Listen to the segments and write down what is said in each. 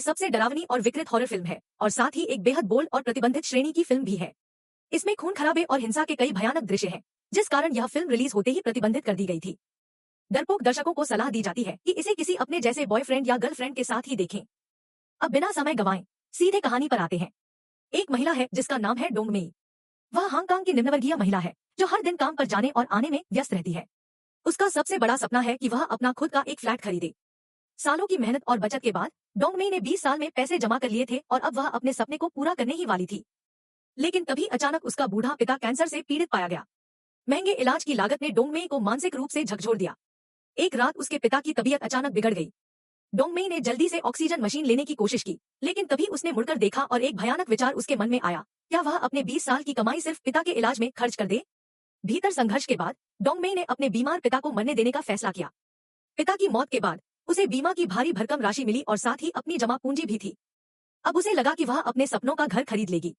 सबसे डरावनी और विकृत हॉरर फिल्म है और साथ ही एक बेहद बोल्ड और प्रतिबंधित श्रेणी की फिल्म भी है। इसमें खून खराबे और हिंसा के कई भयानक दृश्य हैं, जिस कारण यह फिल्म रिलीज होते ही प्रतिबंधित कर दी गई थी। डरपोक दर्शकों को सलाह दी जाती है कि इसे किसी अपने जैसे बॉयफ्रेंड या गर्लफ्रेंड के साथ ही देखें। अब बिना समय गंवाएं सीधे कहानी पर आते हैं। एक महिला है जिसका नाम है डोंगमेई। वह हांगकांग की निम्नवर्गीय महिला है जो हर दिन काम पर जाने और आने में व्यस्त रहती है। उसका सबसे बड़ा सपना है कि वह अपना खुद का एक फ्लैट खरीदे। सालों की मेहनत और बचत के बाद डोंगमेई ने 20 साल में पैसे जमा कर लिए थे और अब वह अपने सपने को पूरा करने ही वाली थी। लेकिन तभी अचानक उसका बूढ़ा पिता कैंसर से पीड़ित पाया गया। महंगे इलाज की लागत ने डोंगमेई को मानसिक रूप से झकझोर दिया। एक रात उसके पिता की तबीयत अचानक बिगड़ गई। डोंगमेई ने जल्दी से ऑक्सीजन मशीन लेने की कोशिश की, लेकिन तभी उसने मुड़कर देखा और एक भयानक विचार उसके मन में आया, क्या वह अपने 20 साल की कमाई सिर्फ पिता के इलाज में खर्च कर दे? भीतर संघर्ष के बाद डोंगमेई ने अपने बीमार पिता को मरने देने का फैसला किया। पिता की मौत के बाद उसे बीमा की भारी भरकम राशि मिली और साथ ही अपनी जमा पूंजी भी थी। अब उसे लगा कि वह अपने सपनों का घर खरीद लेगी।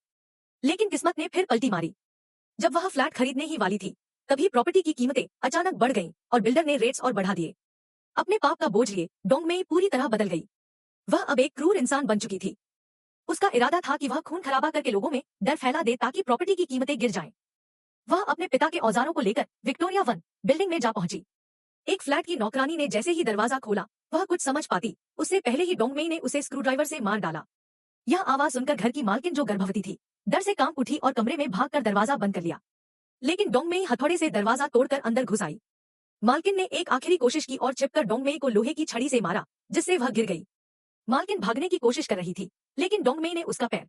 लेकिन किस्मत ने फिर पलटी मारी। जब वह फ्लैट खरीदने ही वाली थी, तभी प्रॉपर्टी की कीमतें अचानक बढ़ गईं और बिल्डर ने रेट्स और बढ़ा दिए। अपने पाप का बोझ लिए डोंगमेई पूरी तरह बदल गई। वह अब एक क्रूर इंसान बन चुकी थी। उसका इरादा था कि वह खून खराबा करके लोगों में डर फैला दे ताकि प्रॉपर्टी की कीमतें गिर जाएं। वह अपने पिता के औजारों को लेकर विक्टोरिया 1 बिल्डिंग में जा पहुंची। एक फ्लैट की नौकरानी ने जैसे ही दरवाजा खोला, वह कुछ समझ पाती उससे पहले ही डोंगमेई ने उसे स्क्रूड्राइवर से मार डाला। यह आवाज सुनकर घर की मालकिन जो गर्भवती थी, डर से कांप उठी और कमरे में भागकर दरवाजा बंद कर लिया। लेकिन डोंगमेई हथौड़े से दरवाजा तोड़कर अंदर घुस आई। मालकिन ने एक आखिरी कोशिश की और चिपकर डोंगमेई को लोहे की छड़ी से मारा, जिससे वह गिर गई। मालकिन भागने की कोशिश कर रही थी, लेकिन डोंगमेई ने उसका पैर